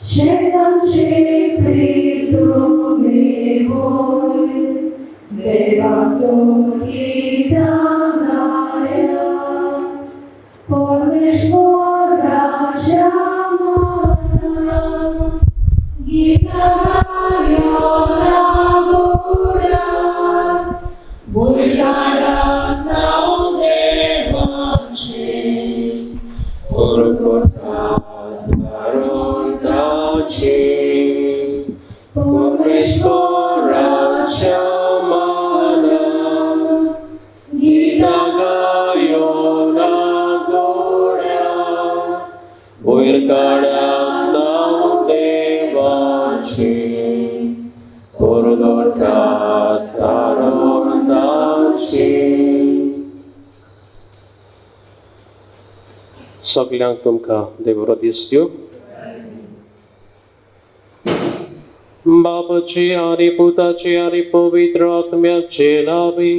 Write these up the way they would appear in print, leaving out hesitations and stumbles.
शेतांचे प्रीतुमे होय, देवासोनी गाया, परमेश्वराच्या माना, गीता गायोना गोडा, वैताडात नाव देवाचे, परगोतात नारोदाचे, परमेश्वराच्या माना, गीता गायोना गोड्या, वैताडात नाव देवाचे, परगोतात नारोदाचे. सगळ्यांक तुमकां देव बरो दीस दिवं. बापाचे आनी पुताचे आनी पवित्र आत्म्याचे नावे.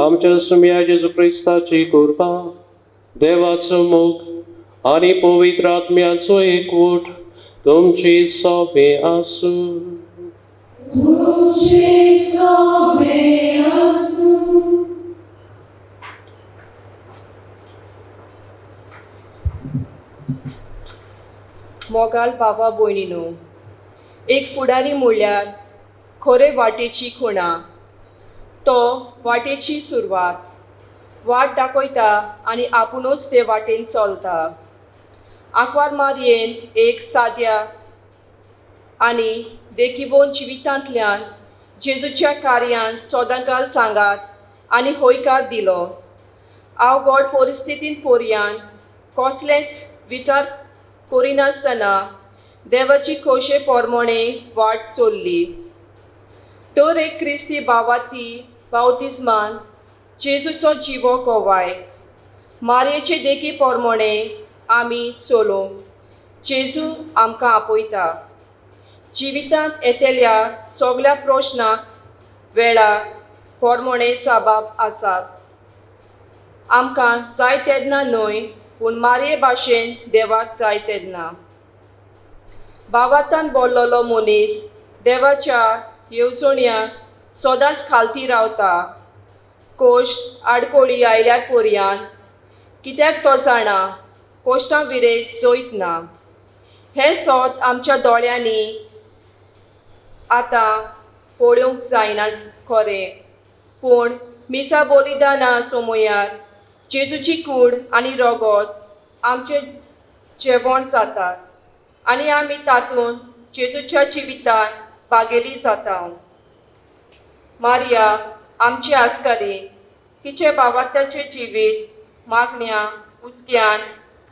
आमच्या सुम्या जेजू क्रिस्ताची कृपा, देवाचो मोग आनी पवित्र आत्म्याचो एकवट तुमची सोबे आसूं. तुमचे सोबे आसूं. मोगाल बाबा भयणीनो, एक फुडारी म्हणल्यार खरे वाटेची खुणा. तो वाटेची सुरवात, वाट दाखयता आनी आपुणूच ते वाटेन चलता. आंकवार मारयेन एक साद्या आनी देखीबोन जिवितांतल्यान जेजूच्या कार्यान सोदांकाल सांगात आनी होयकार दिलो. अवघड परिस्थितीन पर्यान कसलेंच विचार करिनासतना देवाची खोशे पोरमोणे वाट चल्ली. तर एक क्रिस्ती बावाती बावतिस्मान जेजूचो जिवो कोवाय. मारयेचे देखी पोरमोणे आमी चलोवंक जेजू आमकां आपयता. जिवितांत येतेल्या सगळ्या प्रश्नांक वेळार पोरमोणे जबाब आसात. आमकां जाय तेन्ना न्हय, पूण मारये भाशेन देवाक जाय तेन्ना. बावातान बोल्लोलो मनीस देवाच्या येवजण्यांक सदांच खालती रावता. कोश्ट आडकोळी आयल्यार पर्यान कित्याक तो जाणा, कोश्टां विरेत जैत ना. हें सोद आमच्या दोळ्यांनी आतां पळोवंक जायना खरें, पूण मिसा बलिदाना समयार जेजूची कूड आनी रगत आमचें जेवण जातात आनी आमी तातूंत जेजूच्या जिवितान भागेली जाता. मारिया आमची आजकाली तिचे भावात्याचे जिवीत मागण्या उचक्यान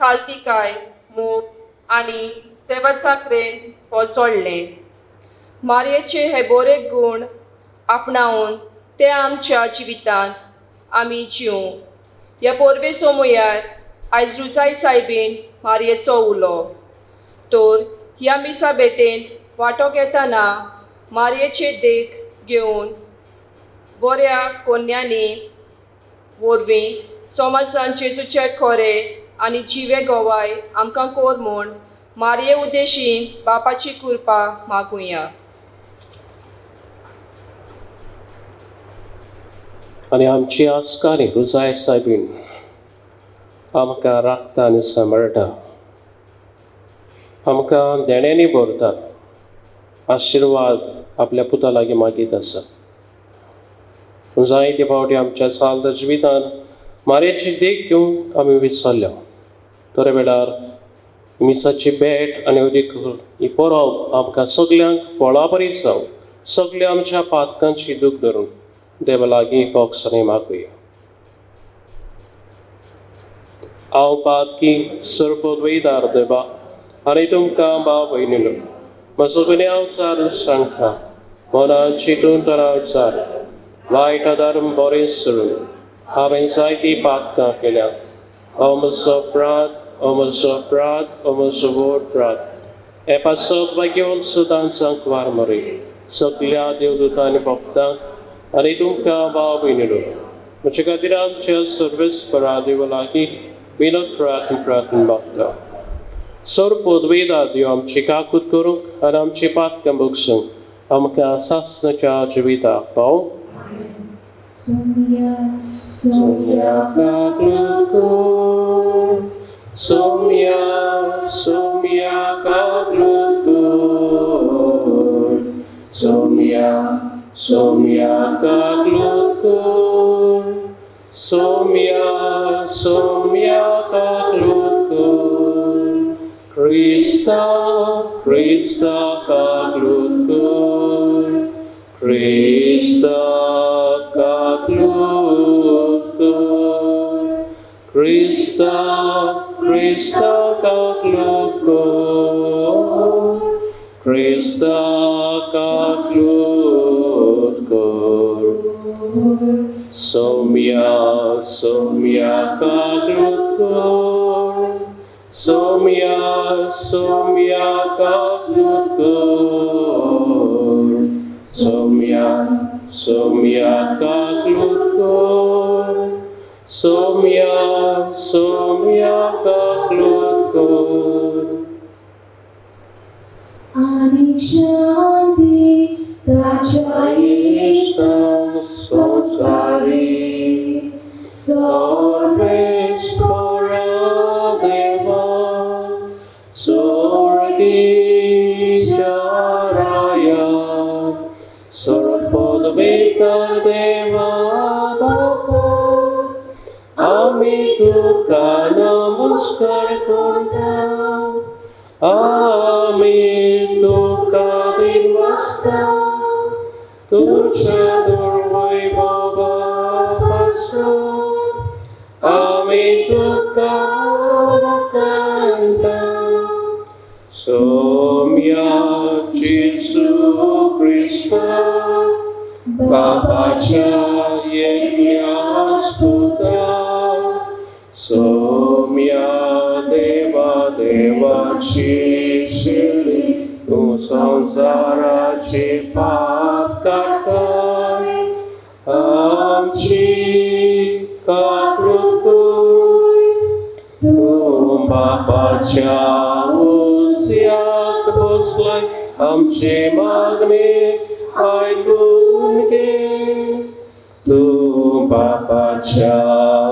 खालतीकाय मोग आनी सेवा चाकरेन पोचोडलें. मारयेचे हे बरे गूण आपणावन ते आमच्या जिवितांत आमी जिवंक. ह्या पोरबे समयार आयज रुजाई सायबीन मारयेचो उलो. तर ह्या मिसा भेटेन वांटो घेतना मारयेचे देख घेवन बऱ्या कोन्यांनी वरवीं समाजान जेजूचे खरे आनी जिवे गोवाय आमकां कोर म्हूण मारये उद्देशीन बापाची कृपा मागुया. आनी आमची आस्कारी रुजाय सायबीन आमकां राखता आनी सांबाळटा, आमकां देण्यांनी भरता. आशिर्वाद आपल्या पुता लागीं मागीत आसा. जायते फावटी आमच्या सालदा जिवितान मारयेची देख घेवंक आमी विसरल्या. तर वेळार मिसाची भेट आनी उदीक ही परब आमकां सगल्यांक फळा बरी जावं. सगल्या आमच्या पातकांची दूख धरून देवा लागीं बोगसणी मागुया. हांव पातकी सर्पद्वैदार देवा आनी तुमकां भाव भयणीनो, म्हजो गुन्यांव सांगता. मनान चिंतून तरावचार वायट आदारून बरें सोडून हांवें जायतीं पातकां केल्यात. हो म्हजो अपराध, हो म्हजो अपराध, हो म्हजो व्हड अपराध. हे पासप घेवन सुद्दां सांकवार मरे सगल्या देवदूतांनी भक्तांक आनी तुमकां भाव भयणीनो, म्हजे खातीर आमच्या सर्वेस्परा देवा लागीं विनत प्रार्थना मागता. सोरपोदवेदा दिव आमची काकूत करूंक आनी आमची पातकां भोगसूंक आमकां सासणाच्या जिविताक पाव. Somia, somia kaklutur, somia, somia kaklutur, somia, somia kaklutur, somia, somia kaklutur, Krista, Krista kaklutur, Krista kaklutur, Krista, Krista kaklutur, Krista kaklutur, somia, somia kaklutur, somia, somia kaklutur, somia, somia kaklutur, somia, somia kaklutur. Ani shanti tachayisam sosari, sorveshvara deva, sorgisharaya, sorpodvita deva baba, ami tuka namaskar kuntam, ami tuka vinvasta, tuja durvaibhava pasu, ami tuka vakanta, somya Jesu Krista, Babacha Yekyastuta, somya Deva Devachi Shili, tu sansarachi patatai, amchi kaklutur, tu Babacha usyak boslai, amchi magni aikunge, tu Babacha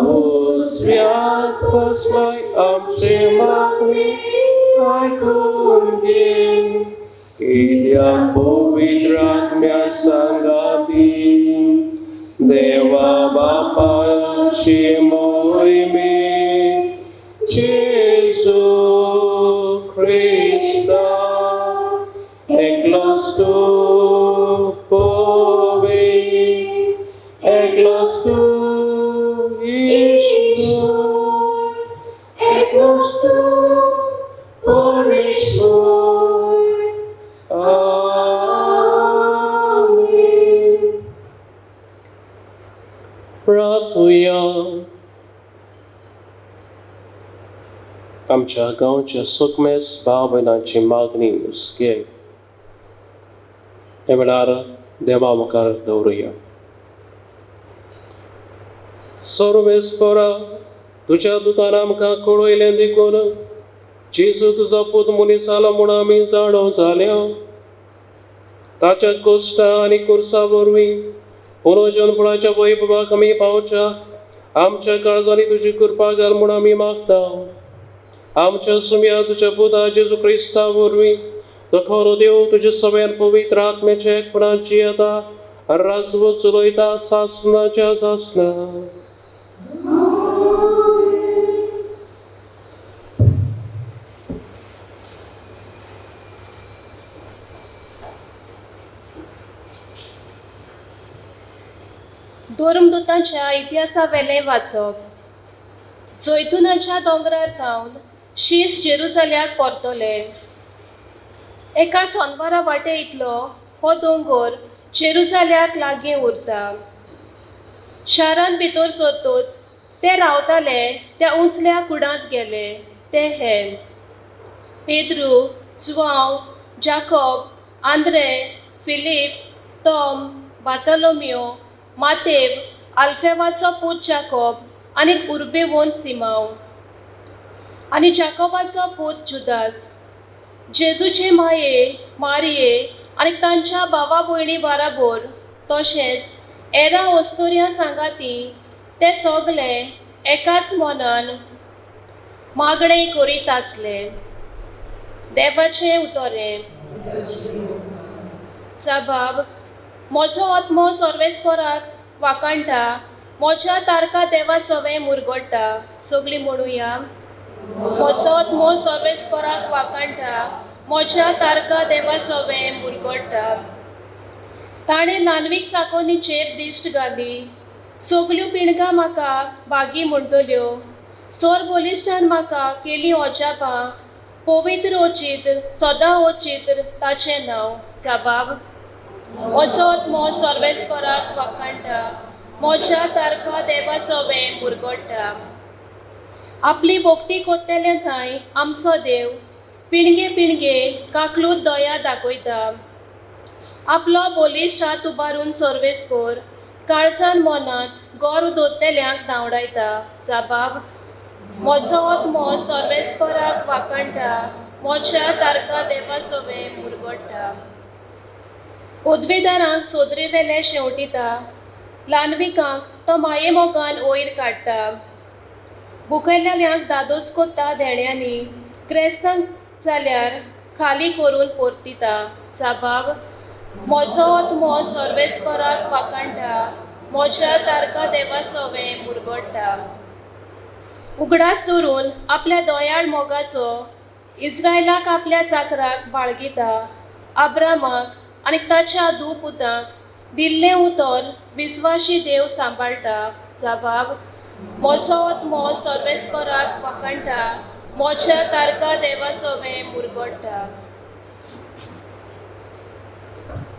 usyak boslai, amchi magni aikunge, Ilya povitratmya sangati, Deva Bapa Shimoime, Jesu Christa, Eklos tu povei, Eklos tu Ishur, Eklos tu Porishur. Amen. Pratuya. आमच्या गांवच्या सुखमेस भाव भयणांची मागणी उसके हे वेळार देवा मुखार दवरुया. सर्वेस्परा तुझ्या दुतान आमकां कळयलें देखून जेजू तुजो पूत मनीस जाला म्हूण आमी जाणो जाल्या. ताच्या कश्टां आनी कुर्सा वरवीं पुनर्जन्मपणाच्या वैभवाक आमी पावच्या आमच्या काळजांनी तुजी कृपा घाल म्हूण आमी मागता. आमच्या सुम्या तुझ्या पुता जेजू क्रिस्ता वरवीं तो खरो देव तुजे सगळ्यान पवित्र आत्म्याच्या एकपणाची येता राजवट चलयता सासणाच्या सासना. धर्मदूतांच्या इतिहासा वेले वाचप. जैतुनाच्या दोंगरार थावन शीस जेरुसल्याक परतले. एका सोनवारा वाटे इतलो हो दोंगर जेरुसल्याक लागीं उरता. शारान भितर सरतूच ते रावताले त्या उंचल्या कुडांत गेले. ते हे पेद्रू, जुआंव, जाकोब, आंद्रे, फिलीप, तोम, बार्तोलोमेव, मातेव, आल्फेवाचो पूत जाकोब आनी उर्बेवोन सिमाव. आनी जाकोबाचो पूत जुदास. जेजूचे माये मारिये आनी तांच्या भावा भयणी बाराबर तशेंच एरा वस्तुऱ्या सांगाती ते सगळे एकाच मनान मागणे करीत आसले. देवाचे उतोरे. जबाब. म्हजो आत्मो सर्वेस्पराक वाकाणटा, म्हज्या तारका देवा सवे मुरगडटा. सगळीं म्हणुया. म्हजो आत्मो सर्वेस्पराक वाकाणटा, म्हज्या तारका देवा सवे मुरगडटा. ताणें ल्हानवीक चाकोनीचेर दिश्ट घाली. सगल्यो पिणगां म्हाका बागी म्हणटल्यो. सोर बलिश्टान म्हाका केली ओजापां. पवित्र ओचीत सदां ओचीत ताचें नांव. जबाब. म्हजो आत्मो सर्वेस्पराक वाकाणटा, म्हज्या तारका देवा सवे मुरगडटा. आपली भोक्ती कोत्तेले थंय आमचो देव पिणगे पिणगे काकलूत दया दाखयता. आपलो बलिश्ट हात उबारून सर्वेस्पर काळजान मनांत गोर दोत्तेल्यांक धांवडायता. जबाब. म्हजो आत्मो सर्वेस्पराक वाकाणटा, म्हज्या तारका देवा सवे मुरगडटा. पदवीदारांक सोदरे वेले शेवटिता. ल्हानविकांक तो माये मोगान वयर काडटा. भुकेल्ल्यांक दादोस कोत्ता देण्यांनी. क्रेस्तांक जाल्यार खाली करून परतिता. जबाब. म्हजो आत्मो सर्वेस्पराक वाकाणटा, म्हज्या तारका देवा सवे मुरगडटा. उगडास धरून आपल्या दोयाळ मोगाचो इस्रायलाक आपल्या चाकराक बाळगिता. अब्रामाक आनी ताच्या पुतांक दिल्लें उतर विस्वाशी देव सांबाळटा. जबाब. म्हजो आत्मो सर्वेस्पराक वाकाणटा, म्हज्या तारका देवा सवे मुरगडटा.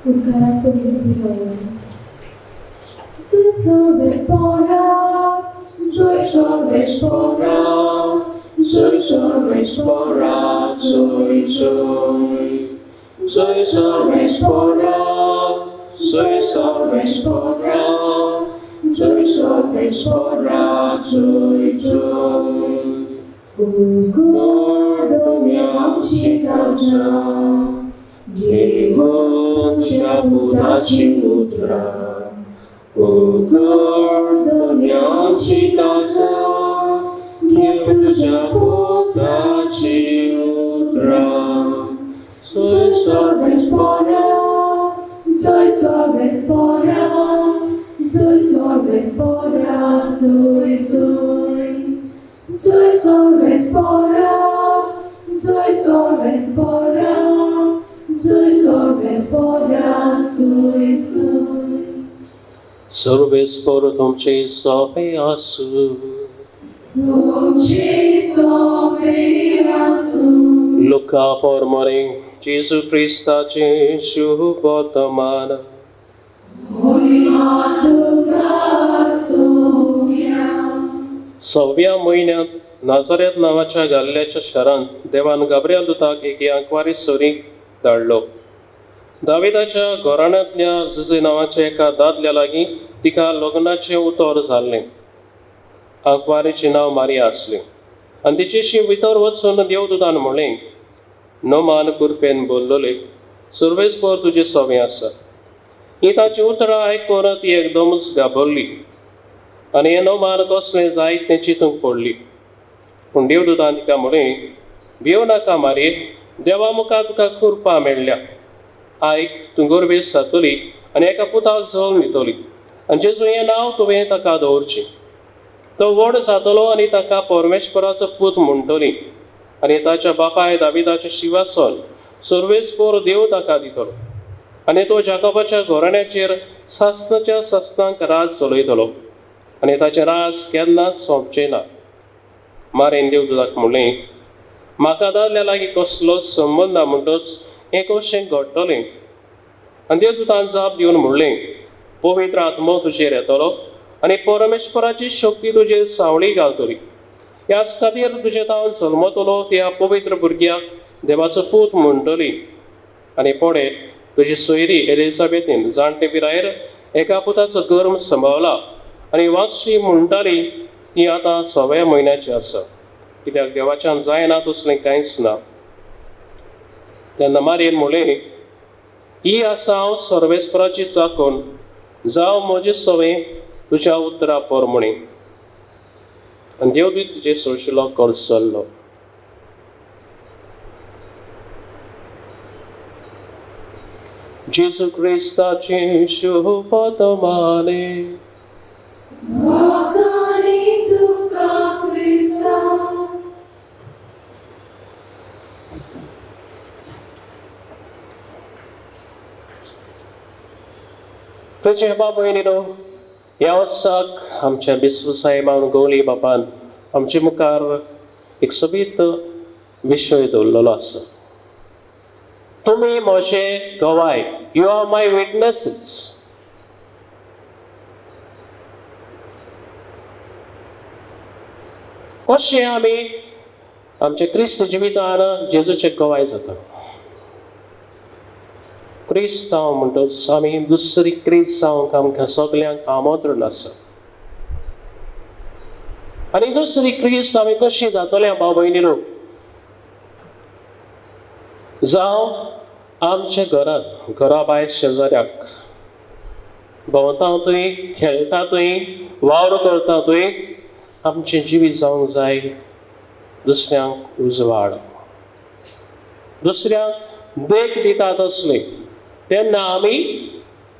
उद्गारां सगळीं फिरवून. Soy sorbespora, soy sorbespora, soy sorbespora, soy. Soy sorbespora, soy sorbespora, soy sorbespora, soy. Ugordoniam-ci casa, Dziewocia budaci utra. Ugordoniam-ci casa, Dziewocia budaci utra. Soy sorbespora, soy sorbespora, soy sorbespora, soy. Soy sorbespora, soy sorbespora, soy sorbespora, soy. Sorbesporo तुमचे सोबे आसू. तुमची सोबे आसू. Luca पोरमोरे जेजू क्रिस्ताचे शुभ वर्तमान. महिमा तुका आसूया. 6व्या म्हयन्यांत नाझारेत नांवाच्या गालिलेच्या शारांत देवान गब्रिएल दुताक एक आंकवारी सोरी धाडलो. दाविदाच्या घराण्यांतल्या जुजे नांवाच्या एका दादल्या लागीं तिका लग्नाचें उतर जाल्लें. आंकवारीचें नांव मारिया आसलें आनी तिचेशी भितर वचून देवदूतान म्हणलें, नो मान कुरपेन बोल्लोले, सर्वेस्पर तुजें सोबें आसा. ही ताची उतरां आयकून ती एकदमूच घाबरली आनी हें नो मान कसलें जायत तें चिंतूंक पडली. पूण देवदूतान तिका म्हणलें, भियो नाका मारये, देवा मुखार तुका खुरपां मेळ्ळ्या. आयक, तूं गोरबेस जातली आनी एका पुताक जल्म दितली आनी जेजू हें नांव तुवें ताका दवरचें. तो व्हड जातलो आनी ताका परमेश्वराचो पूत म्हणटली आनी ताच्या बापाय दाविदाचें सिंहासन सर्वेस्पर देव ताका दितलो आनी तो जाकोबाच्या घराण्याचेर सासणाच्या सासणांक राज चलयतलो आनी ताचें राज केन्नाच सोंपचें ना. मारेन देवदूताक म्हणलें, म्हाका दादल्या लागीं कसलोच संबंद ना म्हणटच हें कशें घडटलें. आनी देवदूतान जाप दिवन म्हणलें, पवित्र आत्मो तुजेर येतलो आनी परमेश्वराची शक्ती तुजेर सावळी घालतली. ह्याच खातीर तुजे तावन जल्मतलो त्या पवित्र भुरग्याक देवाचो पूत म्हणटली. आनी पळय, तुजी सोयरी एलिझाबेथीन जाणटे पिरायेर एका पुताचो गर्म सांबाळला आनी वागशी म्हणटाली ती आतां 6व्या म्हयन्याची आसा कित्याक देवाच्यान जायना तसलें कांयच ना. तेन्ना मारयेन म्हणलें, ही आसा हांव सर्वेस्पराची चाकण, जावं म्हजे सवे तुज्या उतरा पोरमणी. आनी देव बी तुजे सोशिलो करसल्लो. जेजू क्रिस्ताचे शुभ माने. Wakani tuka Krista. तुझे भयणीनो, ह्या वर्साक आमच्या बिस्वसाहेबान गवळी बापान आमचे मुखार एक सोबीत विशय दवरलेलो आसा. तुमी म्हजे गवाय, यू आर माय विटनेसीस. कशें आमी आमच्या क्रिस्त जिवितान जेजूचे गवाय जाता. क्रिस्त हांव म्हणटच आमी दुसरी क्रिस्त जावंक आमकां सगल्यांक आमंत्रण आसा. आनी दुसरी क्रिस्त आमी कशी जातले भाव भयणीनो, जावं आमच्या घरांत, घरा भायर शेजाऱ्याक भोंवता थंय, खेळटा थंय, वावर करता थंय आमचें जिवीत जावंक जाय दुसऱ्यांक उजवाड, दुसऱ्यांक देख दिता तसलें. तेन्ना आमी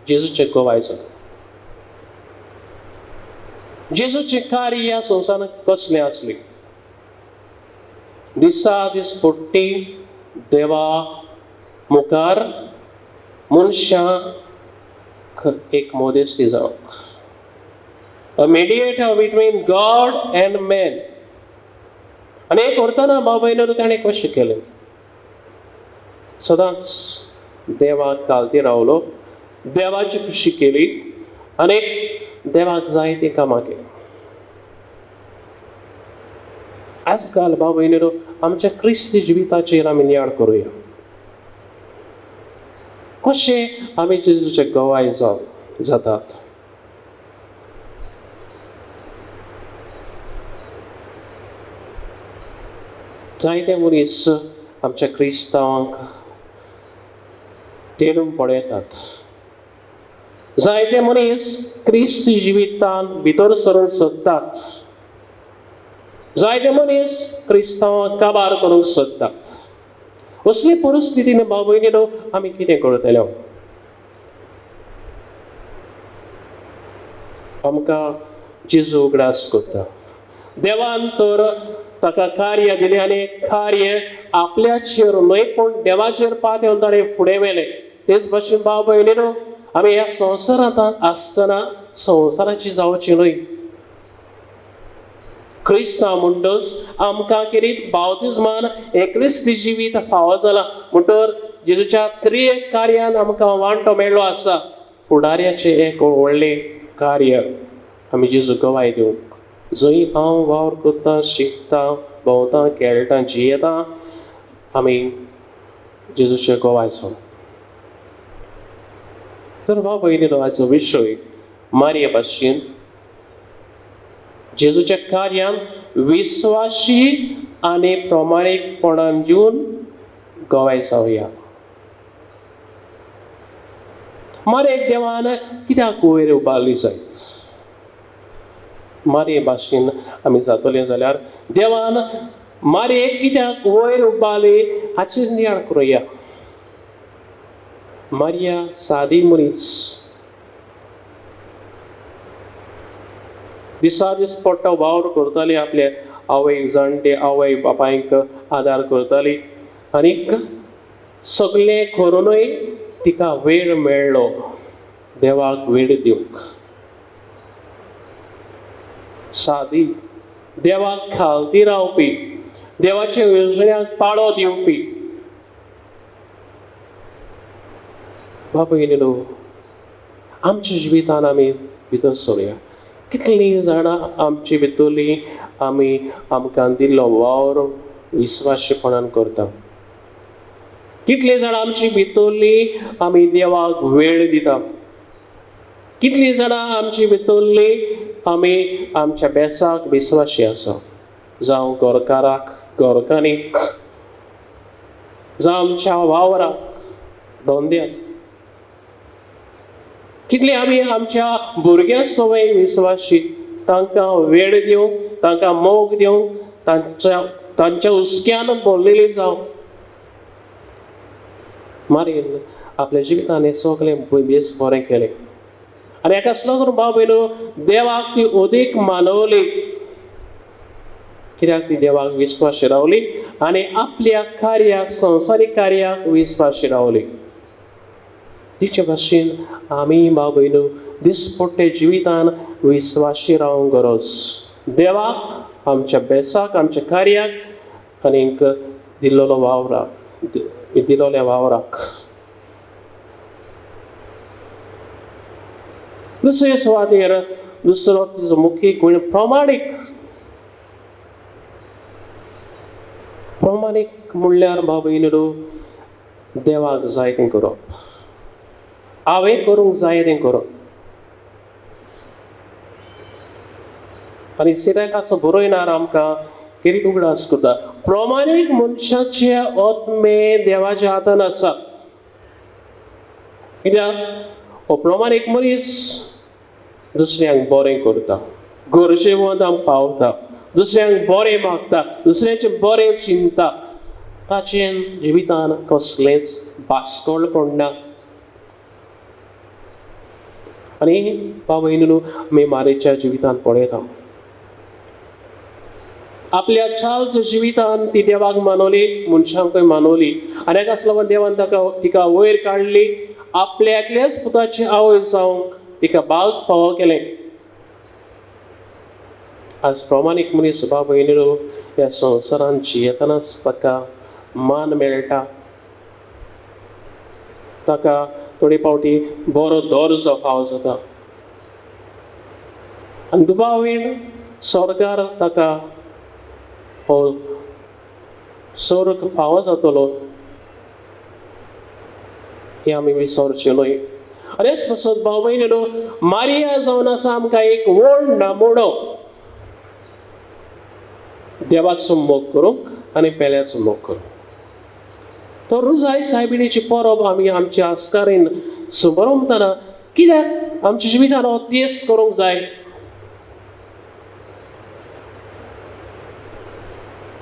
जेजूचे गवाय जाता. जेजूचें कार्य ह्या संवसारांत कसलें आसलें? दिसा दीस पडटी देवा मुखार मनशाक एक मोदेस्ती जावंक, a mediator between God and man. आनी हें करतना भाव भयणीनो ताणें कशें केलें? सदांच देवाक कालती रावलो, देवाची खुशी केली आनी देवाक जायतीं कामां केलीं. आज काल भाव भयणीनो आमच्या क्रिस्ती जिविताचेर आमी नियाळ करुया. कशें आमी जेजूचे गवाय जातात. जायते मनीस आमच्या क्रिस्तांवांक तेडून पळयतात. जायते मनीस क्रिस्ती जिवितान भितर सरून सोदतात. जायते मनीस क्रिस्तांवांक काबार करूंक सोदतात. असली परिस्थितीन भाव भयणीनो आमी कितें करतले? आमकां जेजू उगडास करता. देवान तर ताका कार्य दिलें आनी कार्य आपल्याचेर न्हय पूण देवाचेर पातयेवन ताणें फुडें व्हेलें. तेच भाशेन भाव भयणीनो आमी ह्या संवसारांत आसतना संवसाराची जावची न्हय. क्रिस्तांव म्हणटच आमकां कितें बावतिस्मान एक क्रिस्ती जिवीत फावो जाला म्हणटर जेजूच्या त्रियेक कार्यान आमकां वांटो मेळ्ळो आसा. फुडाऱ्याचें एक व्हडलें कार्य आमी जेजू गवाय दिवंक. जंय हांव वावर करतां, शिकतां, भोंवतां, खेळटां, जियेतां, आमी जेजूचे गवाय जावं. तर भाव भयणीनो हाचो विशय मारये भाशेन जेजूच्या कार्यान विस्वाशी आनी प्रामाणीकपणान दिवन गवाय जावया. मारयेक देवान कित्याक वयर उबारली जायत? मारये भाशेन आमी जातले जाल्यार देवान मारयेक कित्याक वयर उबारली हाचेर नियाळ करुया. मारिया सादी मनीस, दिसा दीस पडटो वावर करताली, आपल्या आवयक, जाणटे आवय बापायक आदार करताली आनीक सगळें करूनय तिका वेळ मेळ्ळो देवाक वेळ दिवंक. सादी, देवाक खालती रावपी, देवाच्या येवजण्यांक पाळो दिवपी. बाबा भयणीनो आमच्या जिवितान आमी भितर सरुया. कितलीं जाणां आमची भितरली आमी आमकां दिल्लो वावर विस्वाशीपणान करता. कितलीं जाणां आमची भितरली आमी देवाक वेळ दिता. कितलीं जाणां आमची भितरली आमी आमच्या बेसाक विस्वाशी आसा. जावं गोरकाराक गोरकानीक जावं आमच्या वावराक धोंद्याक कितले आमी आमच्या भुरग्यां सवय विस्वाशी तांकां वेळ दिवंक तांकां मोग दिवंक तांच्या हुस्क्यान भरलेली जावं मारीन आपल्या जिवितान हें सगळें बेस बरें केलें आनी हेका लागून भाव भयणो देवाक ती अदीक मानवली कित्याक ती देवाक विस्वाशी रावली आनी आपल्या कार्याक संवसारीक कार्याक विस्वाशी रावली तिचे भाशेन आमी भाव भयणो दिसपट्टे जिवितान विस्वाशी रावंक गरज देवाक आमच्या बेसाक आमच्या कार्याक आनीक दिलोल्या वावराक दुसरे सुवातेर दुसरो तिजो मुख्य गुण प्रामाणीक म्हणल्यार भाव भयणो देवाक जाय तें करप हांवें करूंक जाय तें करप आनी सिराकाचो बरयणार आमकां कितें उगडास करता प्रामाणीक मनशाचे आत्मे देवाच्या हातान आसा कित्याक हो प्रामाणीक मनीस दुसऱ्यांक बरें करता गरजेवंतांक पावता दुसऱ्यांक बरें मागता दुसऱ्याचें बरें चिंता ताचें जिवितान कसलेंच भास्कळपण ना आनी भाव भयणीनो आमी मारेच्या जिवितान पळयता आपल्या चालच्या जिवितान ती देवाक मानवली मनशांकय मानवली आनी हेकाच लागून देवान तिका वयर काडली आपल्या एकल्याच पुताची आवय जावंक तिका बाग फावो केलें आज प्रामाणीक मनीस भाव भयणीनो ह्या संवसारान जियेतनाच ताका मान मेळटा ताका थोडे फावटी बरो दर्जो फावो जाता आनी दुबावीन स्वर्गार ताका हो स्वर्ग फावो जातलो हे आमी विसरचे न्हय आनी हेच पासत भाव भयणीनो मारिया जावन आसा आमकां एक व्हड नमुनो देवाचो मोग करूंक आनी पेल्याचो मोग करूंक तो रुजाय सायबिणीची परब आमी आमच्या आस्कारेन सुबरमतना कित्याक आमच्या जिवितान हो तेस करूंक जाय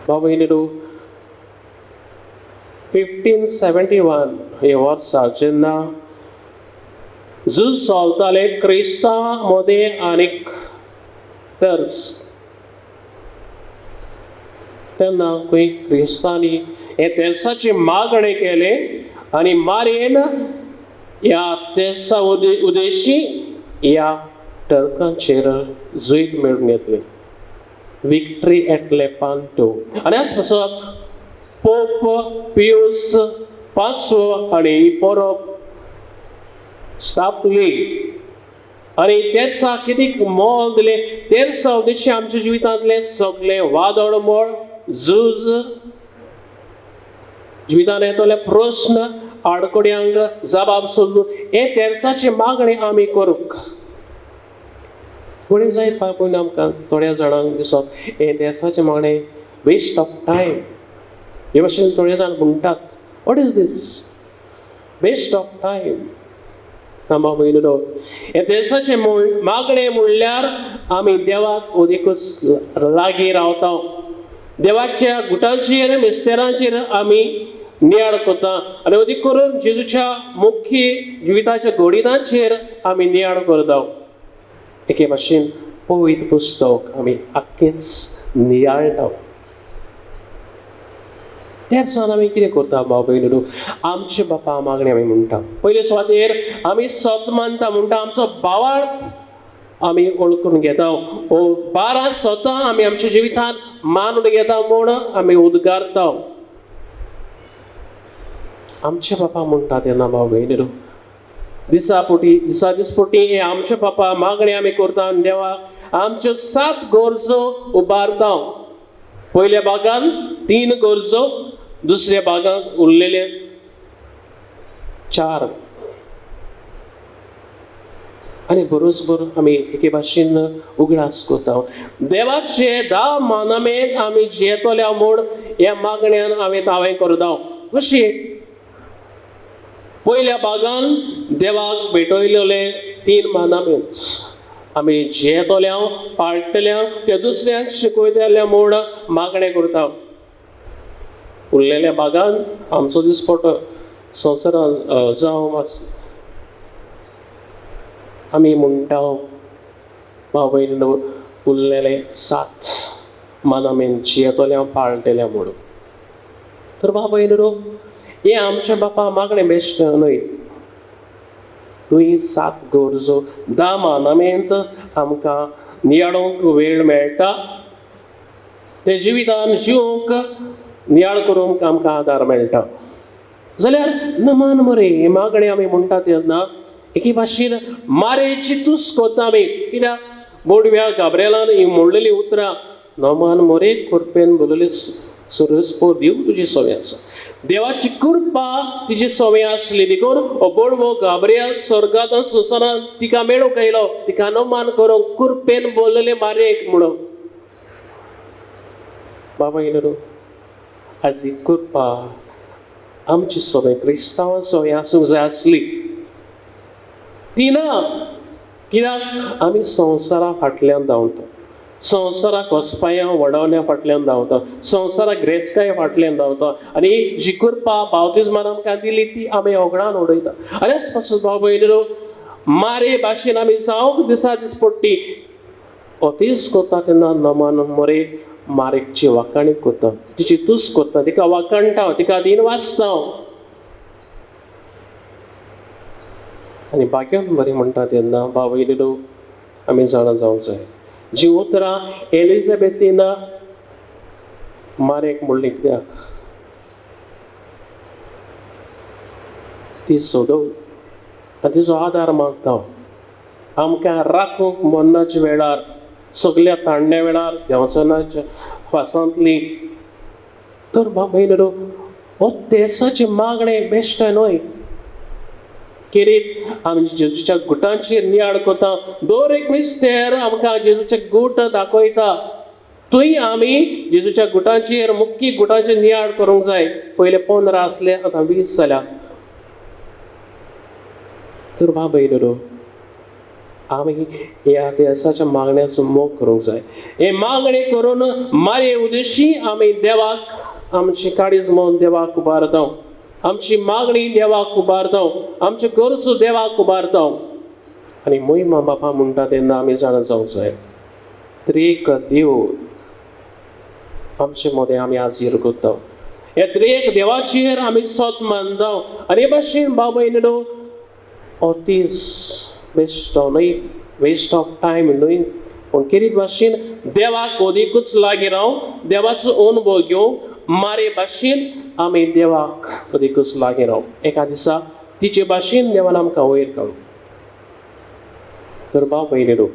भाव भयणीनो 1571 हे वर्सा जेन्ना झूज चलताले क्रिस्तांवां मदें आनीक टर्स तेन्ना खंय क्रिस्तांनी हे तेसाची मागणी केले आनी मारयेन ह्या तेसा उद्देशी ह्या टर्कांचेर जैत मेळून घेतली विक्ट्री एट लेपांतो आनी हेच पासत पोप पियूस पांचवो हांणी ही परब स्थापली आनी तेसा कितें मोल दिलें तेरसा उद्देशी आमच्या जिवितांतले सगळे वादळ झूज जिवितान येतले प्रश्न आडकोड्यांक जबाब सोदून हे तेरसाची मागणी आमी करूंक कोणी जायत पावून आमकां थोड्या जाणांक दिसत हे तेरसाचे मागणे वेस्ट ऑफ टायम हे भाशेन थोडे जाण म्हणटात what is this waste of time ना भयणीनो हे तेरसाचे मागणे म्हणल्यार आमी देवाक अदिकूच लागीं रावता देवाच्या गुटांचेर मिस्तेरांचेर आमी नियाळ करता आनी अदीक करून जेजूच्या मुख्य जिविताच्या घडीदांचेर आमी नियाळ करता एके भाशेन पवित्र पुस्तक आमी आख्खेंच नियाळटा त्या दिसान आमी कितें करता भाव भयणीनो आमचे बापा मागणी आमी म्हणटा पयले सुवातेर आमी सत मानता म्हणटा आमचो भावार्थ आमी ओळखून घेता ओ 12 सतां आमी आमच्या जिवितान मानून घेता म्हूण आमी उद्गारता आमचे बापा म्हणटा तेन्ना भाव भयणीनो दिसपोटी हे आमचे बापा मागणी आमी करता आनी देवाक आमच्यो 7 गरजो उबारता पयल्या भागान 3 गरजो दुसऱ्या भागाक उरलेले 4 आनी बरोसभर आमी एके भाशेन उगडास कोता देवाचे दा मानामेंत आमी जेतोल्या म्हूण ह्या मागण्यान हांवें करता कशी पयल्या भागान देवाक भेटयलेले 3 मानामेंत आमी जेतोल्या पाळटल्या त्या दुसऱ्यांक शिकयतल्या म्हूण मागणें करता उरलेल्या भागान आमचो दिसपट्टो संवसारान जावं आमी म्हणटा भाव भयण उरलेले 7 मानामेंत जेतोल्या पाळटल्या म्हणून तर भाव भयण हे आमच्या बापा मागणें बेश्ट न्हय तुवें 7 गरजो 10 मानामेंत आमकां नियाळोवंक वेळ मेळटा ते जिवितान जिवंक नियाळ करूंक आमकां आदार मेळटा जाल्यार नमान मरे हे मागणे आमी म्हणटा तेन्ना एके भाशेन मारेची तुस कोत्ता आमी कित्याक बोडव्या गाब्रिएलान ही म्हणलेली उतरां नमान मरे कोरपेन बलयले सरस्पो देव तुजी सवय आसा देवाची कृपा तिची सवय आसली देखून हो बोडवो गाब्रिएल स्वर्गांत संवसारांत तिका मेळूंक येयलो तिका नमान करूंक कृपेन बोललेले मारेक म्हणून बाबा येयलो आज ही कृपा आमची सवय क्रिस्तांवां सवय आसूंक जाय आसली ती ना कित्याक आमी संवसारा फाटल्यान धांवता संवसाराक वचपाया वडवण्या फाटल्यान धांवता संवसाराक ग्रेसकाय फाटल्यान धांवता आनी जी कृपा बावतिजमान आमकां दिली ती आमी ओगडान उडयता आनी अशें पासून भाव भयणीनो मारे भाशेन आमी जावंक दिसा दिसपट्टी अतीस कोता तेन्ना नमान मरे मारेकची वाखाणी कोता तिची तुस कोता तिका वाखाणटा तिका दिन वाचता आनी भाग्यान बरी म्हणटा तेन्ना भाव भयणीनो आमी जाणा जावंक जाय जी उतरां एलिझाबेथीन मारेक म्हणली कित्याक ती सोदून आनी तिचो आदार मागता आमकां राखूंक मरणाच्या वेळार सगळ्या ताणण्या वेळार देंवचनाच्या फासांतली तर भाव भयणीनो हो देसाचे मागणे बेश्ट न्हय किरीत आमी जेजूच्या गुटांचेर नियाळ कोता दर एक मिस्तेर आमकां जेजूचे गुट दाखयता थंय आमी जेजूच्या गुटांचेर मुख्य गुटांचेर नियाळ करूंक जाय पयले 15 आसले आतां 20 जाल्या तर भाव भयणीनो आमी ह्या देसाच्या मागण्याचो मोग करूंक जाय हे मागणी करून मारे उद्देशी आमी देवाक आमची काळीज म्हणून देवाक उबारता आमची मागणी देवाक उबारता आमचे गरजो देवाक उबारता आनी मोहिमा बापा म्हणटा तेन्ना आमी जाणा जावंक जाय त्रेक देव आमचे मदें आमी हाजीर करता हे त्रेक देवाचेर आमी सोत मानता आनी हे भाशेन भाव भयणीनो अतीस बेस्ट न्हय वेस्ट ऑफ टायम न्हय पूण कितें भाशेन देवाक अदिकूच लागीं रावूं देवाचो अनुभव घेवंक मारे भाशेन आमी देवाक अदिकूच लागीं रावूं एका दिसा तिचे भाशेन देवान आमकां वयर काडूं तर भाव भयणीनो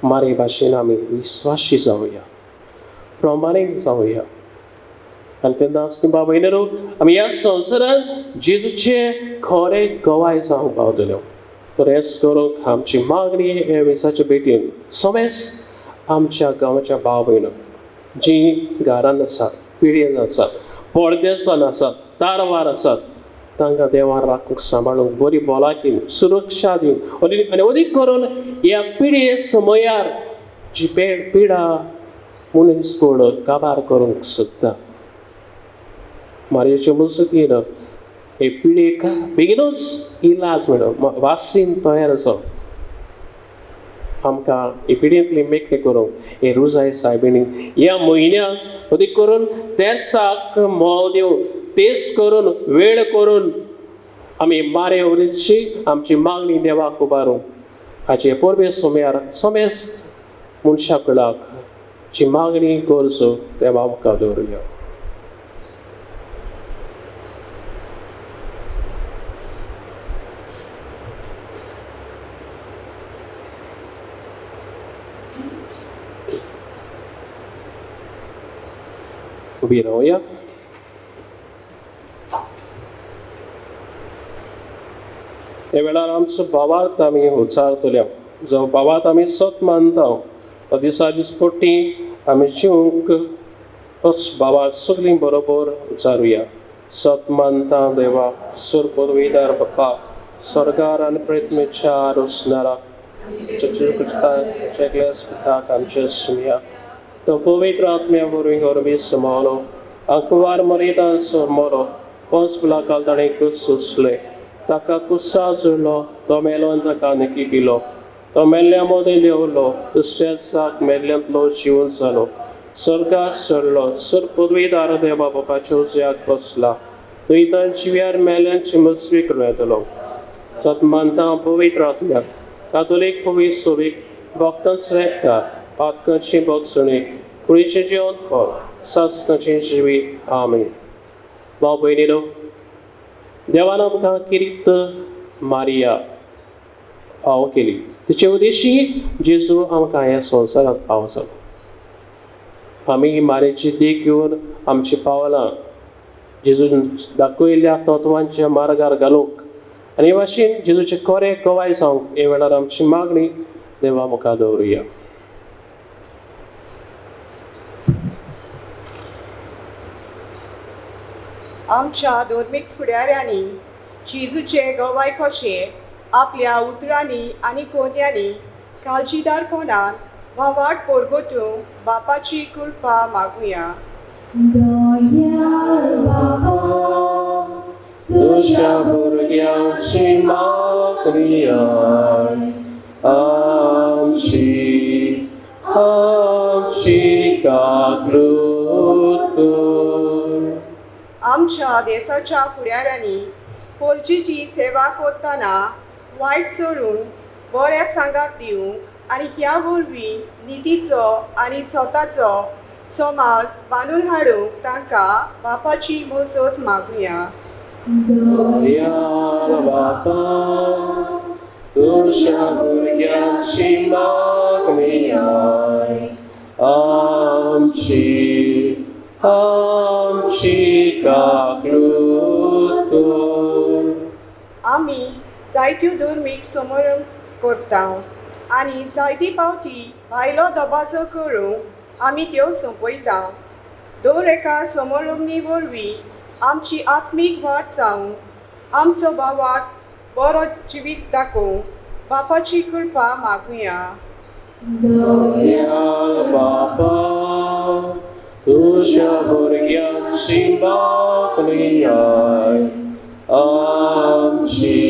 मारे भाशेन आमी विस्वासी जावया प्रमाणीक जावया आनी तेन्ना भाव भयणीनो आमी ह्या संवसारांत जेजूचे खरें गवाय जावंक पावतल्यो तर हेच करूंक आमची मागणी हे वेसाच्या भेटीन समेस आमच्या गांवच्या भाव भयणो जी घरान आसात पिड्येन आसात पडदेसान आसात तारवार आसात तांकां देवान राखूंक सांबाळूंक बरी भलायकी सुरक्षा दिवन आनी अदीक करून ह्या पिड्ये समयार जी पिडा मनीस कोण काबार करूंक सोदता मारयेचे मुजतीन हे पिडेक बेगीनूच इलाज मेळो वासीन तयार आसा आमकां हे पिड्येंतली मेकळी करूंक हे रुजाय सायबिणी ह्या म्हयन्याक अदीक करून तेसाक मोल दिवन तेस करून वेळ करून आमी मारे उरीची आमची मागणी देवाक उबारूंक हाचे परबे सोम्यार समेस मनशा कळाक जी मागणी गरजो देवा आमकां दवरुया उभी रावया हे वेळार आमचो भावार्थ आमी उच्चारतले जो भावार्थ आमी सत मानता तो दिसा दिसपट्टी आमी जिवंक तोच भावार्थ सगळीं बरोबर उच्चारुया. सत मानता देवा सुरपदवीदार बाप्पा स्वर्गार आनी पृथ्वीच्या रोसणारा चक्लेस आमचे सुमिया तो पवित्र आत्म्या वरवीं गरबी समालो अंकवार मरिदान सोमरो पोंसपला कालताणे कुस सुसले ताका कुस्सा जुळलो तो मेलो आनी ताका निकी पिलो तो मेल्ल्या मदें देंवलो दुसऱ्याच जाग मेल्ल्यांतलो जिवन जालो स्वर्गाक चडलो सर पदवीदार देवा बापाच्या उजव्याक बसला दुयतांची व्यार मेल्ल्यांची मस्वी करूं येतलो सतमानता पवित्र आत्म्याक कातोलीक पवित्र सोबीक भक्तांच रेखता पातकांची भक्षणी कुळीचें जेवण फळ सासकांचें जिवीत आमीन. भाव भयणीनो देवान आमकां किरीत मारिया फाव केली तिचे उद्देशी जेजू आमकां ह्या संवसारांत पावसा आमी मारेची देख घेवन आमची पावलां जेजून दाखयल्ल्या तत्वांच्या मार्गार घालूंक आनी हे भाशेन जेजूचे खरें कवाय जावंक हे वेळार आमची मागणी देवा मुखार दवरुया. आमच्या धर्मीक फुडाऱ्यांनी जेजूचे गवाय कशे आपल्या उतरांनी आनी कोंत्यांनी काळजीदारपणान वावाट पोरगोटूंक बापाची कृपा मागुया. दयाळ बापा तुझ्या भुरग्यांची मागणी आमची काकूत कर. आमच्या देशाच्या फुडाऱ्यांनी पोलचीची सेवा करतना वायट सोडून बऱ्या सांगात दिवंक आनी ह्या वरवीं नितीचो आनी स्वताचो समाज बांदून हाडूंक तांकां बापाची मजत मागुया. दयाळ बापा तुझ्या भुरग्यांची मागणी आमची काकूत कर. आमी जायत्यो धर्मीक समारंभ करता आनी जायती फावटी भायलो दबाजो करूंक आमी त्यो सोंपयता. दर एका समारंभी वरवीं आमची आत्मीक वाड जावंक आमचो भावाक बरो जिवीत दाखोवंक बापाची कृपा मागुया. दयाळ बापा तुझ्या भुरग्यांची मागणी आमची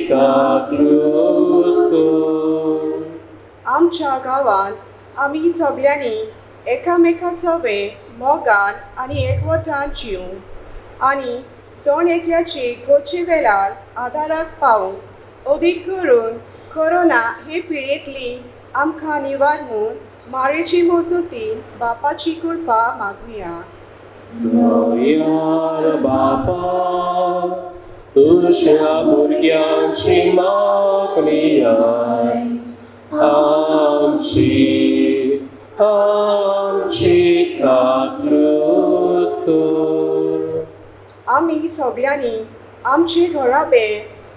काकूत कर. आमच्या गांवांत आमी सगळ्यांनी एकामेकांचो मोगान आनी एकवटान जिवंक आनी सण एकल्याचे गोचे वेळार आदाराक पावंक अदीक करून कोरोना हे पिळेंतली आमकां निवारून मारेची मजतीन बापाची कृपा मागुया. दयाळ बापा तुझ्या भुरग्यांची मागणी आमची काकूत कर. आमी सगळ्यांनी आमची घराबे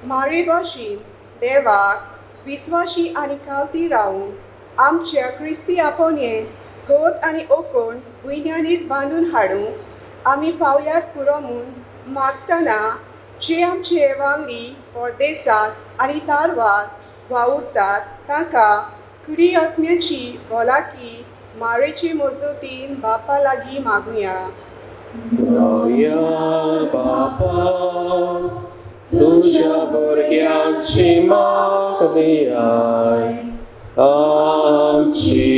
मारे भाशेन देवाक विस्वाशी आनी खावती रावून आमच्या क्रिस्ती आपोवणे गोड आनी ओकोण विज्ञानीत बांदून हाडूंक आमी पावल्यात पुरो म्हूण मागतना जे आमचे वांगडी परदेसांत आनी तारवार वावुरतात तांकां खरी आत्म्याची भलायकी मारेची मजतीन बापा लागीं मागुया. दयाळ बापा तुझ्या भुरग्यांची मागणी आमची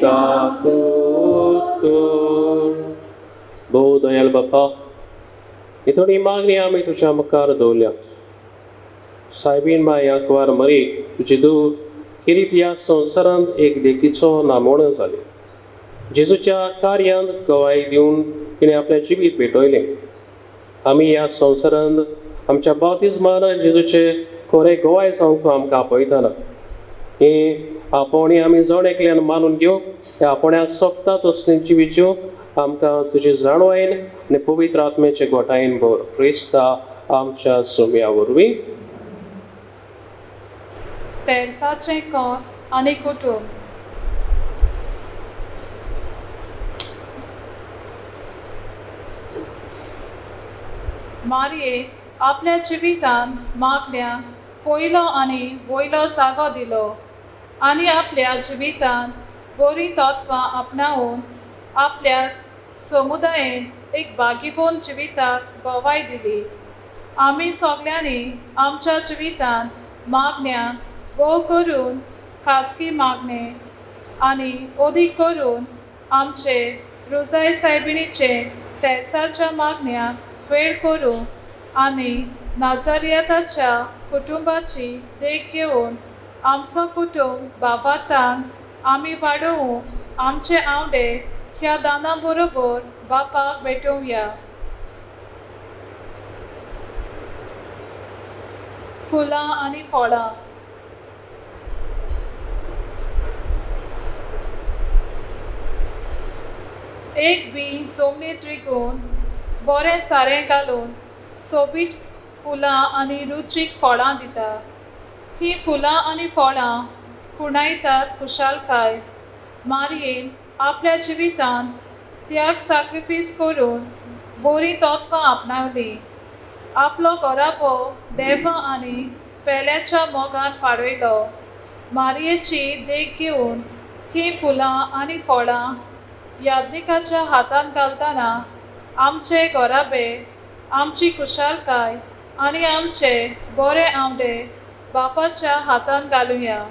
काकूत कर. भोव दयाळ बापा ही थोडी मागणी आमी तुज्या मुखार दवरल्या. सायबीन माय अंकवार मरी तुजी दूत किरीत ह्या संवसारांत एक देखीचो नामोण जाले. जेजूच्या कार्यांत गवाय दिवन तिणें आपलें जिवीत भेटयलें. आमी ह्या संवसारांत आमच्या बावतिजमान जेजूचे खरें गोवाय जावंक आमकां आपयतना ही आपोवणी आमी जण एकल्यान मानून घेवंक त्या आपोवण्याक सोंपता तसलें जिवीत जेवंक आमकां तुजी जाणवायन आनी पवित्र आत्म्याचे गोठायन भर क्रिस्ता आमच्या सोम्या वरवीं तेरसाचें कोर आनी कुटुंब. मारये आपल्या जिवितांत मागण्या पयलो आनी वयलो जागो दिलो आनी आपल्या जिवितांत बरी तत्वां आपणावन आपल्या समुदायान एक बागीबोन जिविताक गोवाय दिली. आमी सगळ्यांनी आमच्या जिवितांत मागण्या भोव करून खासगी मागणे आनी अदीक करून आमचे हृदय सायबिणीचे तेरसाच्या मागण्या वेळ करून आनी नाजरियाताच्या कुटुंबाची देख घेवन आमचो कुटुंब बाबातान आमी वाडोवंक आमचे आवडे ह्या दाना बरोबर बापाक भेटोवया. फुलां आनी फळां. एक बी जमनीत रिगून बरें सारें घालून सोबीत फुलां आनी रुचीक फळां दिता. ही फुलां आनी फळां खुणायतात खुशालकाय. मारयेन आपल्या जिवितांत त्याग सॅक्रिफीस करून बरी तत्वां आपणावली. आपलो घोराबो देव आनी पेल्याच्या मोगान फाडयलो. मारयेची देख घेवन ही फुलां आनी फळां याज्ञिकाच्या हातांत घालतना आमचे घोराबे, आमची खुशालकाय आनी आमचे बरे आवडे बापाच्या हातांत घालुया.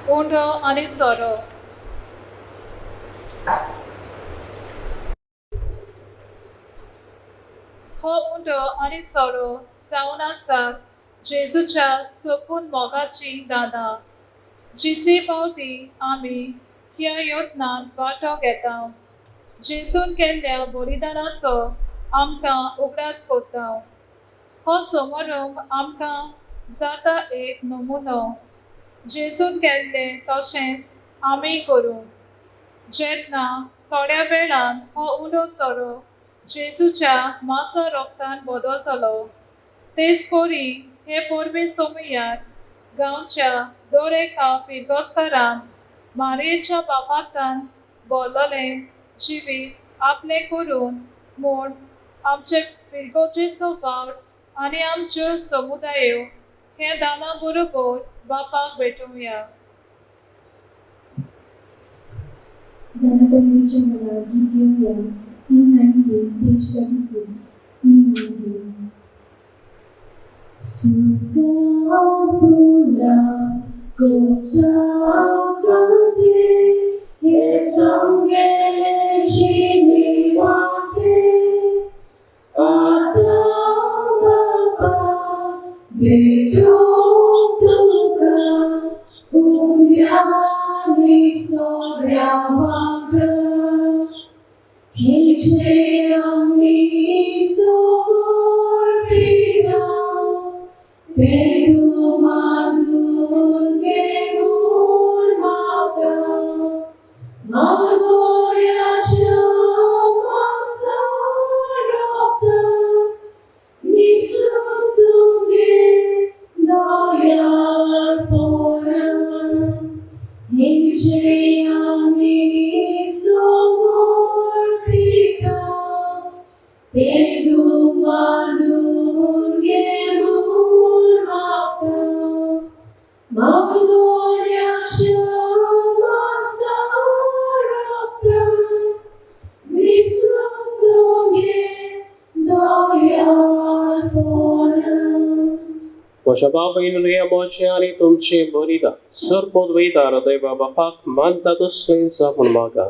उंडो आनी सोरो. हो उंडो आनी सोरो जावन आसात जेजूच्या सोपून मोगाची दाना. जितली पावटी आमी ह्या यत्नांत वांटो घेता जेजून केल्ल्या बलिदानाचो आमकां उगडास कोत्ता. हो समारंभ आमकां जाता एक नमुनो. जेजून केल्लें तशेंच आमी करूं. जेन्ना थोड्या वेळान हो उंडो सोरो जेजूच्या मांसा रोगतान बदलतलो तेच परी हे पोरबे सोमयार गांवच्या दर एका फिरगोस्तारान मारयेच्या बापातान बोललें जिवीत आपलें करून म्हूण आमचे फिरगोजेचो वावड आनी आमच्यो समुदायो हे दाना बरोबर बापाक भेटोवया. गणतंत्राच्या मनात गीत घेऊया. C19, page 36. C19. Suka pula kosakante yezangele chini wate ata baba betutuka umyani sorya vaga hijayami sorbina Tengu magun gemur mata Magoriaच्या masarata Nislu tuge doyalpona Hinjayami somorpita Tengu magun gemur mata Magoriaच्या masarata Nislu tuge doyalpona म्हज्या बाबा मोचे आनी तुमचे बलिदान सरपोत वयता हृदय बापाक मानता तसलें जावून मागा.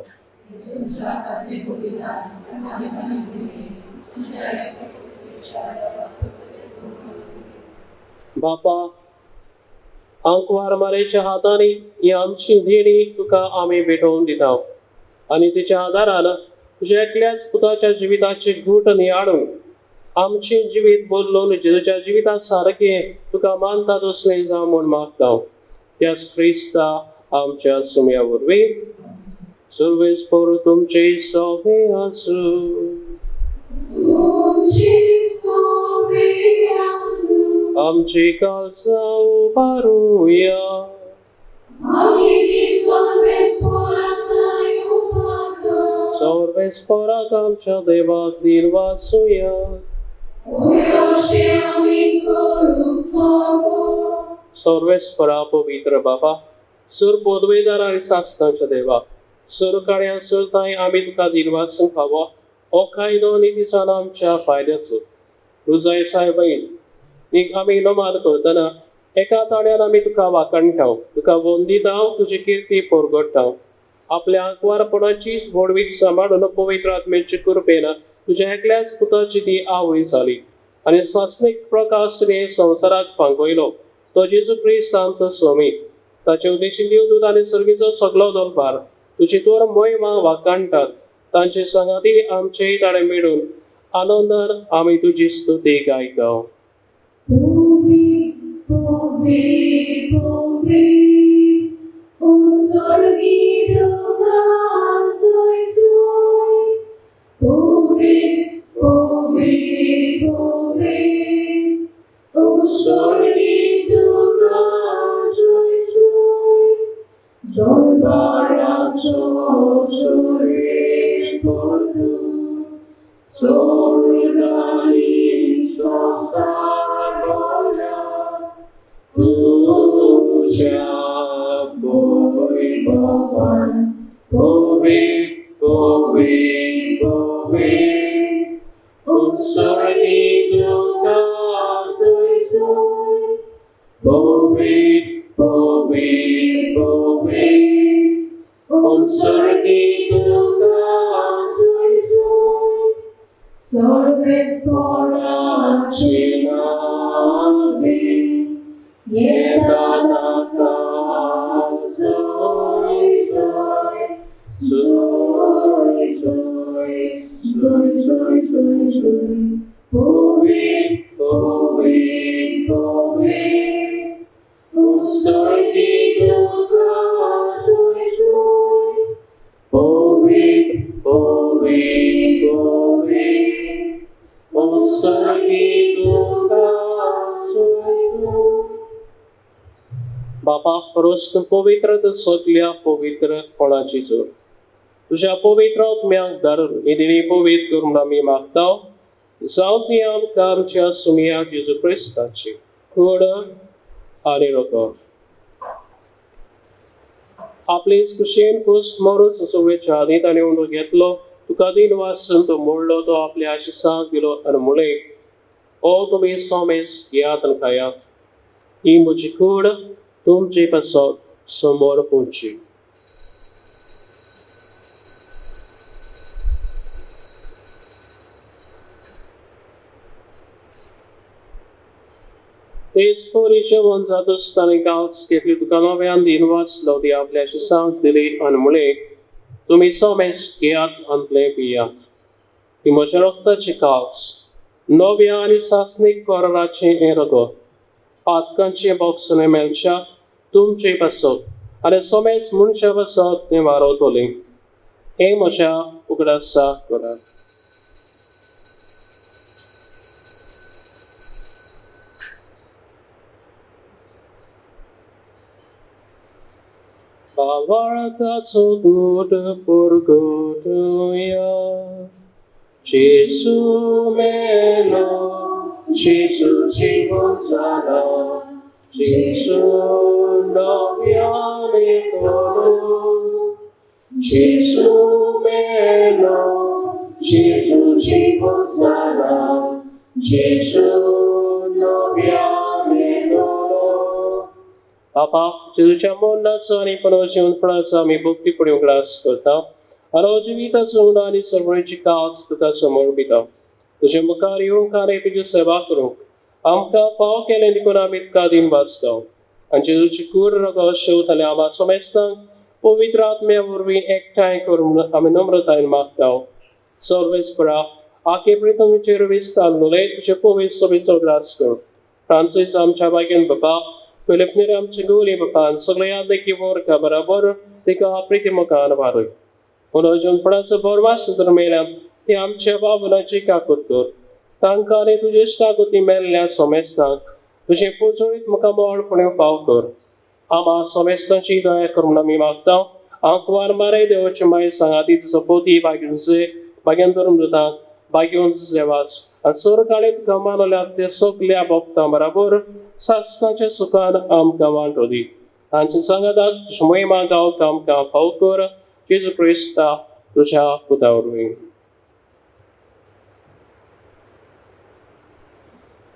बापा आंकवार मारेच्या हातांनी ही आमची देणी तुका आमी भेटोवन दिता आनी तिच्या आदारान तुज्या एकल्याच पुताच्या जिविताचे घूट नियाळून आमचे जिवीत बदलून जेजूच्या जिविता सारके तुका मानता तसलें जावं म्हूण मागता. त्याच ख्रिस्ता आमच्या सुम्यावरवी सर्वेस पर तुमचे सोबे असू आमची कालसा उभारूया सर्वेस पराक आमच्या देवाक दिलवासूया सर्वेस परा पवित्र बाबा सुर पोदवेदार आणि सासनांच्या देवा सुर काळ्या सुरताय आम्ही तुका दिलवासून खावो ओ कायदो नितीसान आमच्या फायद्याचो रुजाय साहेबाईन नीक आमी नमाज करतना एका ताण्यान आमी तुका वाकणटाव तुका वंदिताव तुजी किर्ती परगटाव आपल्या आंकवारपणाची घोडवीत सांबाळून पवित्र आत्म्याची कृपेन तुझ्या एकल्याच पुताची ती आवय जाली आणि स्वास्मिक प्रकाश तिने संवसाराक पांगयलो तो जेजू क्रिस्त आमचो स्वामी ताचे उद्देशी देवदूत आणि सर्गीचो सगळो दरबार तुजी तोर मोहिमा वाकाणटात तांचे संगाती आमचे ताणे मिळून आनंदान आमी तुजी स्तुती गायताव बापा परस्त पवित्र सगळ्या पवित्रपणाची जोर तुझ्या पवित्र आत्म्याक धरून निधीने पवित्र करून आमी मागताव जावं ती आमकां आमच्या सुमिया जेजू क्रिस्ताची खूड आनी रोखो आपले कुशेन खुश मरूच सुवेच्या आदी ताणें उंडो घेतलो तुका दिन वासन तो मोडलो तो आपल्या आशिसांक दिलो आनी मुळे ओ तुम्ही सोमेस घेयात आनी खायात ही म्हजी कूड तुमचे पासत समोर पोवची तेच पोरीचे मन जात आसतना गांवच घेतली तुका नव्यान दिन वाचलो ती आपल्या शिसांक दिली आनी मुळे तुम्ही सोमेस घेयात आंतले पियात ही म्हज्या रक्ताची कावच नव्या आनी सासणीक कोराचे हें रगत पातकांचे बॉक्सने मेळच्या तुमचे पासत आनी सोमेस मनशा पासत तें वारवतले हे म्हज्या उगडासा करात Bawarakazo good purgotoya Jesu melo Jesu chibonsala Jesu novyane koro Jesu melo Jesu chibonsala Jesu novyane koro Papa, जेजूच्या मोनाचो आनी पुनर्जीवनपणाचो आमी भक्तीपणे उगडास करता आनी जिविताचो आनी सर्वची काच तुका समोर दिता तुजे मुखार येवंक आनी तुजी सेवा करूंक आमकां पाव केलें देखून आमी तुका दिन वाचता आनी जेजूची कूड रगत शेवत आनी आम्हा समेस्तांक पवित्र आत्म्या वरवीं एकठांय करून आमी नम्रतायेन मागता सर्वेस्परा आखे प्रितमीचेर विस्तारलोले तुजे पवित्र सभेचो ग्रास कर फ्रांसीस आमच्या बागेन बाबा Pilipnir आमची गोली बापान सगळे याद की वर का बराबर ते का प्रीती मकान वारोय मनोजन पडाचं बरवास तर मेल्या ते आमच्या बाबनाची काकूत कर तांकां आनी तुजे इश्टागती मेल्ल्या सोमेस्तांक तुजे पोचळीत म्हाका मोडपणे पाव कर आमा सोमेस्तांची दया करून आमी मागता आंकवार मारे देवाचे माय सांगाती तुजो पोती बाग्यान धरून जाता बाग्योन जेवास आनी सर काळीत गमानल्या ते सगल्या भक्तां बराबर सासणाच्या सुखान आमकां वांटो दी तांचे सांगाताक तुज्या महिमा गावक आमकां फाव कर जेजू क्रिस्ता तुज्या पुता वरवीं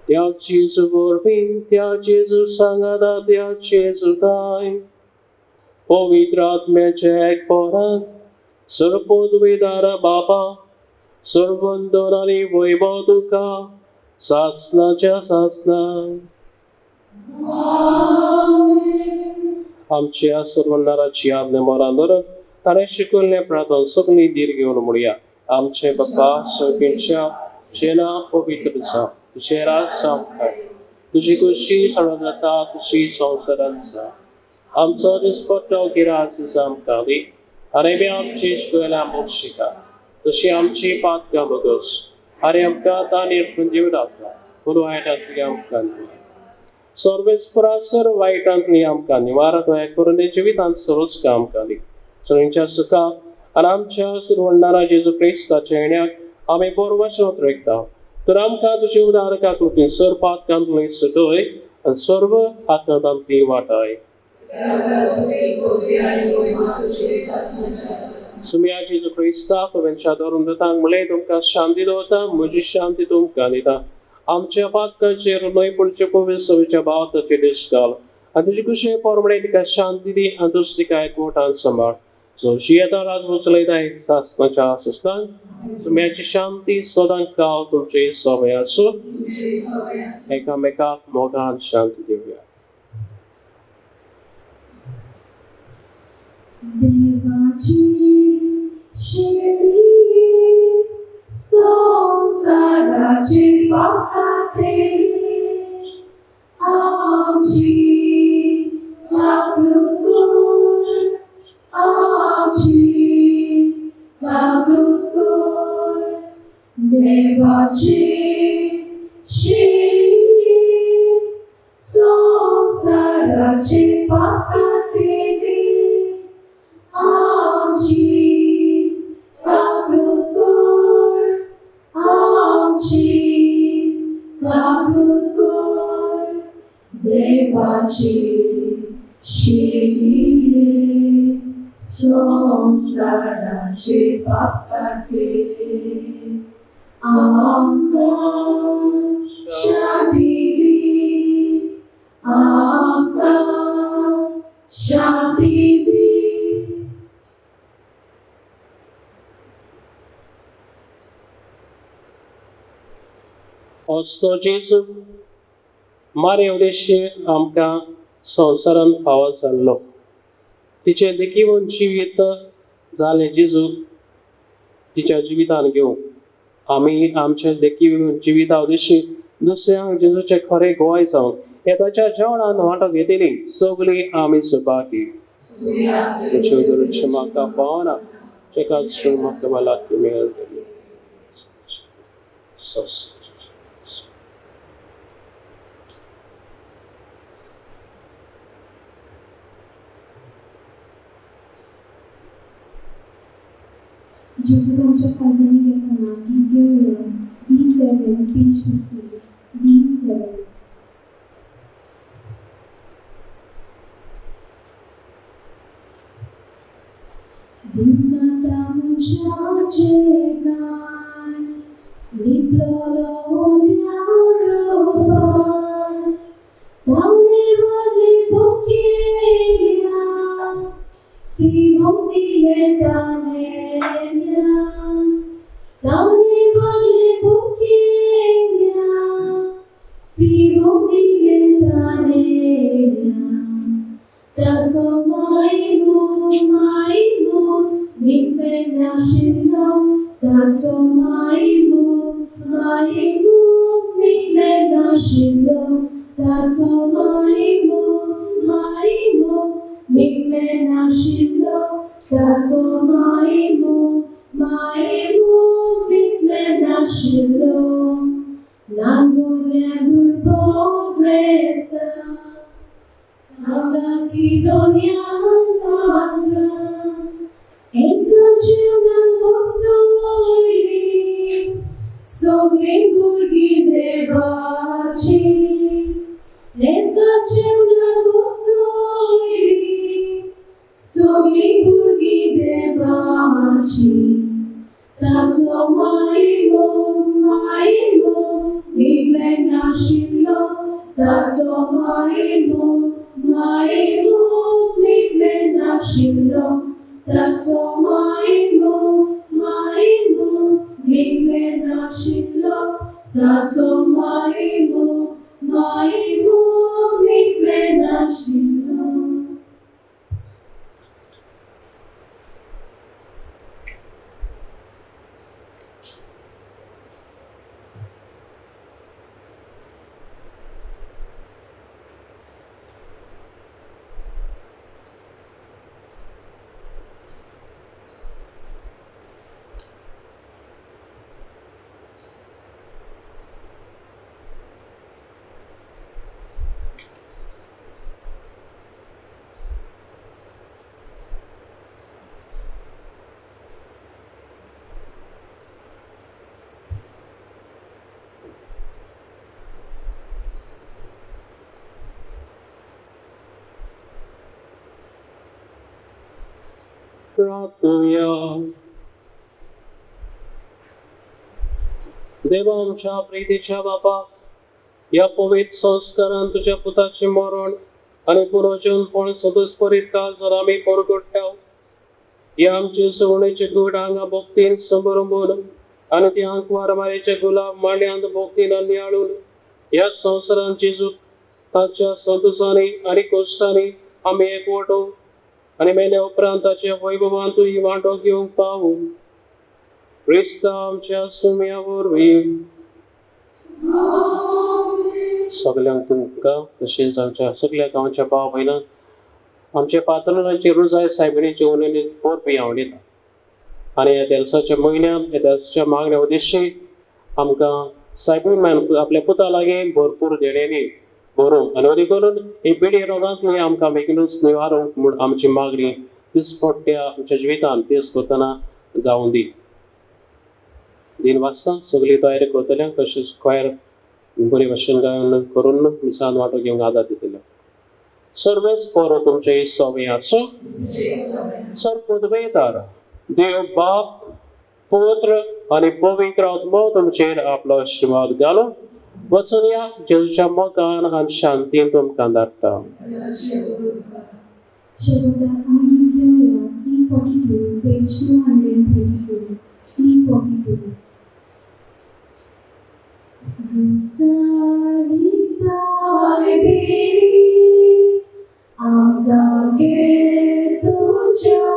त्या जेजू वरवीं त्या जेजू सांगाता त्या जेजू दाय पवित्र आत्म्याचे एकपरात सर्वोद्वेदार बाबा सर्वंदन आनी वैभव तुका सासणाच्या सासना आमच्या सर्वनाराची आज्ञा मनान धरत ताणें शिकयल्लें प्रार्थना सगळीं दीर घेवन म्हणया आमचे बाप्पा सगळ्यांच्या जेना पवित्र आसा तुजें राज जावं तुजी कशी सडो जाता तशी संवसारांत जा आमचो दिसपट्टो गिराज आमकां दी आनी बी आमची इश्टायल्या मोक्षिका तशी आमची पातकां बगस आनी आमकां ताणें जीव दाता पूण वायटांतली आमकां सर्वेस्परा सर्व वायटांतली आमकां निवार दया करून जिवितांत सरोस आमकां दी सगळ्यांच्या सुखाक आनी आमच्या सर्वणारा जेजू क्रिस्ताच्या येण्याक आमी बरोवचो रेखता तर आमकां तुजे उदारका कृती सर पातकांतली सुटय आनी सर्व आकांतांतली वाटाय सुम्या जेजू क्रिस्ता तुमच्या धरून दिता म्हळ्यार तुमकां शांती दवरता म्हजी शांती तुमकां दिता आमच्या पातकांचेर न्हय पडचे पवित्र सवेच्या भावताचे दिस घाल आनी तुजे कुशे परमणे तिका शांती दी आनी तुज तिका एकवटान सांबाळ जशी येता राजभोग चलयताय सासणाच्या सुस्तांक सुम्याची शांती सदांच गाव तुमचे सवय आसूं एकामेकाक मोगान शांती दिवया देवाची शेळी संसाराचे पाखातेरी आमची काबूल आमची काबूल देवाची शेळी संसाराचे पाखातेरी आमची काबूल आमची काबूल देवाची शेळी संसाराचे पाखातेरी आमकां शांती दी आमकां शांती दी असतो जेजू मारे उद्देश्य आमकां संवसारांत फावो जाल्लो तिचे देखीवन जिवीत जाले जेजू तिच्या जिवितान घेवन आमी आमच्या देखीवन जिविता उद्देशी दुसऱ्यांक जेजूचे खरें गोंय जावन येताच्या जेवणान वांटो घेतली सगळीं आमी सुभागी म्हाका पावना जेका म्हाका मला मेळ जेजू तुमच्या काळजांनी घेताना गीत घेऊया D7 page 50 D7 दिवसांता म्हज्या जगान लिपलोलो उद्यारोबार तावणे वाली भुकेल्या पिवूंक दिले तानेल्या तावणे वाली भुकेल्या पिवूंक दिले तानेल्या ताचो मायमो मीत नाशिल्लो ताचो मायमो मीत नाशिल्लो ताचो मायमो Bigman Ashilo, that's all my Bigman Ashilo, Nangonia Durbo Gresa, Sagati Donia Sandra, Enkanchuna Bosoli, Soblimburgi Devachi, Enkanchuna Bosoli, Soblimburgi Devachi, that's all my Bigman Ashilo, that's all my Bigman Ashilo, that's all my Bigman Ashilo, that's all my Bigman Ashilo. प्रार्थूया. देवा आमच्या प्रीतीच्या बापा, या पवित्र संस्कारान तुझ्या पुताचे मरण आणि पुनर्जन्म पण सदस्परीत काळजात आम्ही परगट्टाव. या आमचे सवणीचे गुड हांगा भक्तीन समरंभून आणि ती अंकवार मारेचे गुलाब मांड्यांत भक्तीन नियाळून या संवसारान जेजू ताच्या संतोषांनी आणि कश्टांनी आम्ही एकवटो आणि मेल्या उपरांत ताच्या वैभवान तू ही वांटो घेवंक पावू. क्रिस्ता आमच्या सुम्या वरवीं सगळ्यांक तुमकां तशेंच आमच्या सगळ्या गांवच्या भाव भयणांक आमच्या पात्रांचे रुजाय सायबिणीचे उणिल्ले परबी हांव दिता. आनी ह्या देलसाच्या म्हयन्यांत ह्या देलसाच्या मागण्या उद्देशी आमकां सायबीण आपल्या पुता लागीं भरपूर देणेनी भरूंक आनी अदी करून ही पिढी रोगांतली आमकां बेगीनूच निवारूंक म्हूण आमची मागणी दिसपट्ट्या आमच्या जिवितांत तेच करतना जावं दी. दिन वाजता सगळी तयारी करतल्या तशेंच खोयर बरे भाशेन गायन करून मिसान वांटो घेवंक आदार दितले. सर्वेच बरो तुमचे इस्सोवे आसूं. सर्वोदवेतार देव बाप पुत्र आनी पवित्र आत्मो तुमचेर आपलो आशिर्वाद घालूं. वचून या जेजूच्या मोगान आनी शांतीन तुमकां धाडटा. शेवटाक आमी घेवया T42 page 222 T42. Rusari saibini आमकां घे तुज्या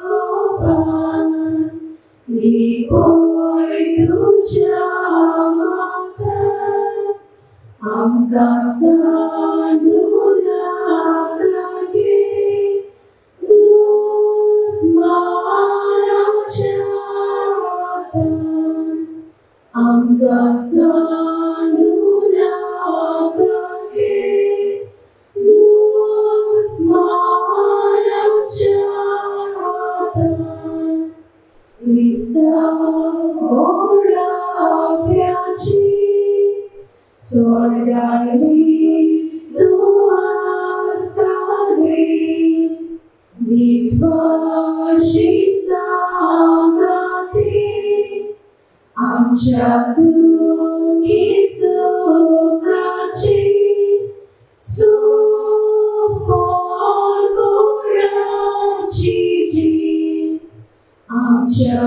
कोपान लिपोय तुज्या माथ्यार आमकां सांडून घे दुस्मानाच्या हातान आमकां सांडून घे दुस्मानाच्या हातान क्रिस्ता गोडाप्याची सोडायली दुआस्तारी विश्वासी सांगाती आमच्या दुःखी सुखाची सुफल कोराची जी आमच्या